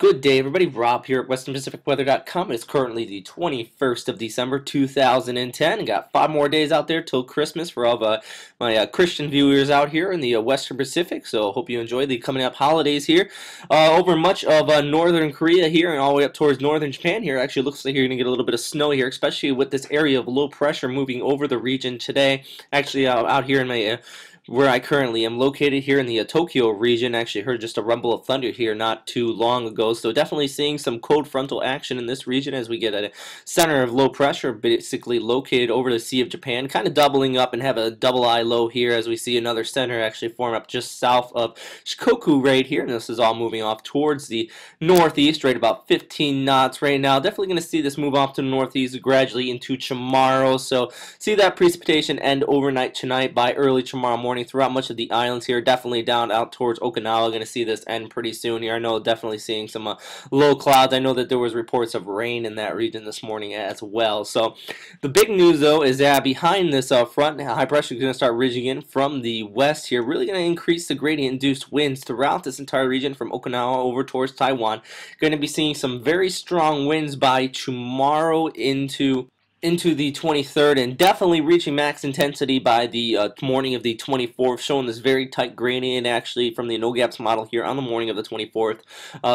Good day, everybody. Rob here at WesternPacificWeather.com. It's currently the 21st of December, 2010. Got 5 more days out there till Christmas for all of my Christian viewers out here in the Western Pacific. So hope you enjoy the coming up holidays here. Over much of northern Korea here and all the way up towards northern Japan here. Actually, looks like you're going to get a little bit of snow here, especially with this area of low pressure moving over the region today. Actually, out here in my where I currently am located here in the Tokyo region. Actually heard just a rumble of thunder here not too long ago, so definitely seeing some cold frontal action in this region as we get a center of low pressure basically located over the Sea of Japan, kind of doubling up and have a double eye low here as we see another center actually form up just south of Shikoku right here, and this is all moving off towards the northeast right about 15 knots right now. Definitely going to see this move off to the northeast gradually into tomorrow, so see that precipitation end overnight tonight by early tomorrow morning throughout much of the islands here. Definitely down out towards Okinawa. Going to see this end pretty soon here. I know definitely seeing some low clouds. I know that there was reports of rain in that region this morning as well. So the big news though is that behind this front, high pressure is going to start ridging in from the west here. Really going to increase the gradient induced winds throughout this entire region from Okinawa over towards Taiwan. Going to be seeing some very strong winds by tomorrow into the 23rd, and definitely reaching max intensity by the morning of the 24th, showing this very tight gradient actually from the no-gaps model here on the morning of the 24th.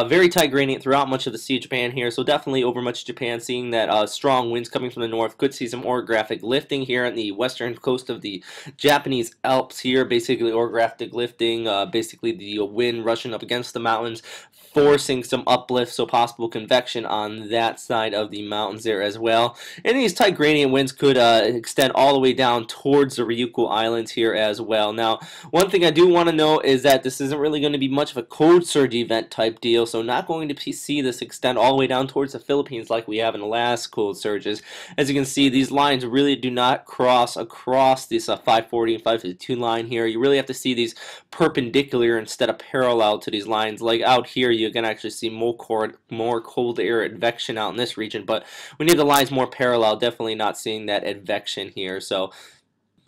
Very tight gradient throughout much of the Sea of Japan here, so definitely over much of Japan seeing that strong winds coming from the north. Could see some orographic lifting here on the western coast of the Japanese Alps here, basically orographic lifting, basically the wind rushing up against the mountains, forcing some uplift, so possible convection on that side of the mountains there as well. And these tight gradient winds could extend all the way down towards the Ryukyu Islands here as well. Now, one thing I do want to know is that this isn't really going to be much of a cold surge event type deal, so not going to see this extend all the way down towards the Philippines like we have in the last cold surges. As you can see, these lines really do not cross across this 540 and 552 line here. You really have to see these perpendicular instead of parallel to these lines. Like out here, you can actually see more cold air advection out in this region, but we need the lines more parallel. Definitely not seeing that advection here. So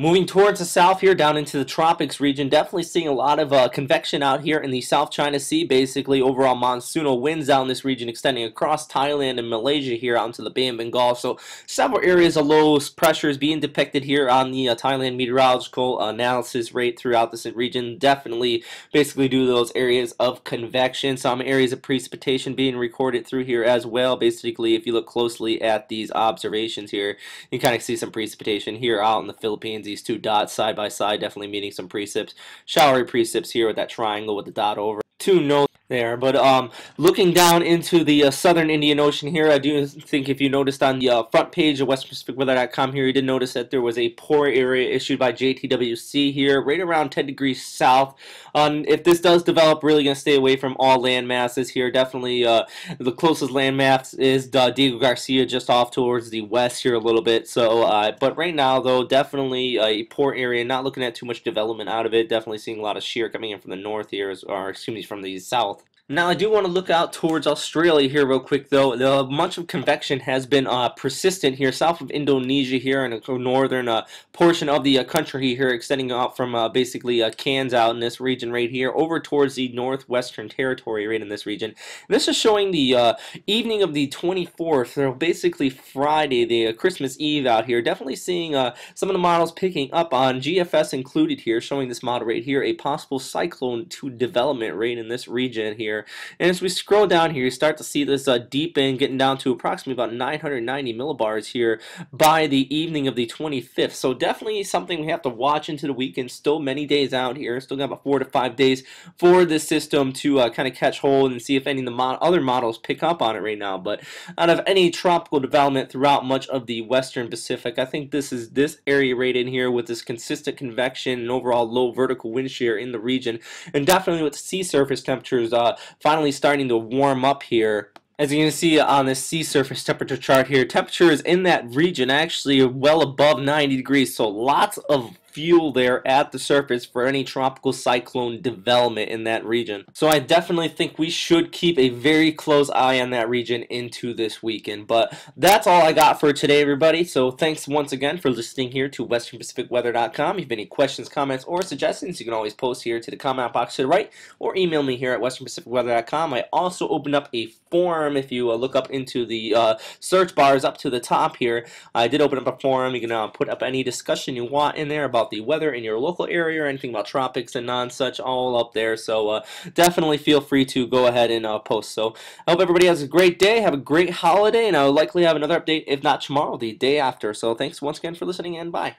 moving towards the south here, down into the tropics region, definitely seeing a lot of convection out here in the South China Sea. Basically, overall monsoonal winds out in this region extending across Thailand and Malaysia here out into the Bay of Bengal. So several areas of low pressures being depicted here on the Thailand meteorological analysis rate throughout this region. Definitely basically due to those areas of convection. Some areas of precipitation being recorded through here as well. Basically, if you look closely at these observations here, you kind of see some precipitation here out in the Philippines. These two dots side by side, definitely meeting some precipits, showery precipits here with that triangle with the dot over. Two notes there, but looking down into the southern Indian Ocean here, I do think if you noticed on the front page of WesternPacificWeather.com here, you did notice that there was a poor area issued by JTWC here, right around 10 degrees south. If this does develop, really going to stay away from all land masses here. Definitely the closest land mass is Diego Garcia, just off towards the west here a little bit. So, but right now though, definitely a poor area. Not looking at too much development out of it. Definitely seeing a lot of shear coming in from the north here, or excuse me, from the south. Now, I do want to look out towards Australia here real quick, though. Much of convection has been persistent here south of Indonesia here in a northern portion of the country here, extending out from basically Cairns out in this region right here over towards the northwestern territory right in this region. And this is showing the evening of the 24th, so basically Friday, the Christmas Eve out here. Definitely seeing some of the models picking up on GFS included here, showing this model right here, a possible cyclone to development rate in this region here. And as we scroll down here, you start to see this deepen, getting down to approximately about 990 millibars here by the evening of the 25th. So definitely something we have to watch into the weekend. Still many days out here. Still got about 4 to 5 days for this system to kind of catch hold and see if any of the other models pick up on it right now. But out of any tropical development throughout much of the Western Pacific, I think this is this area right in here with this consistent convection and overall low vertical wind shear in the region, and definitely with sea surface temperatures finally starting to warm up here. As you can see on this sea surface temperature chart here, temperatures in that region actually are well above 90 degrees, so lots of fuel there at the surface for any tropical cyclone development in that region. So I definitely think we should keep a very close eye on that region into this weekend. But that's all I got for today, everybody. So thanks once again for listening here to westernpacificweather.com. If you have any questions, comments, or suggestions, you can always post here to the comment box to the right or email me here at westernpacificweather.com. I also opened up a forum. If you look up into the search bars up to the top here, I did open up a forum. You can put up any discussion you want in there about the weather in your local area or anything about tropics and non-such, all up there. So definitely feel free to go ahead and post. So I hope everybody has a great day, have a great holiday, and I'll likely have another update, if not tomorrow, the day after. So thanks once again for listening, and bye.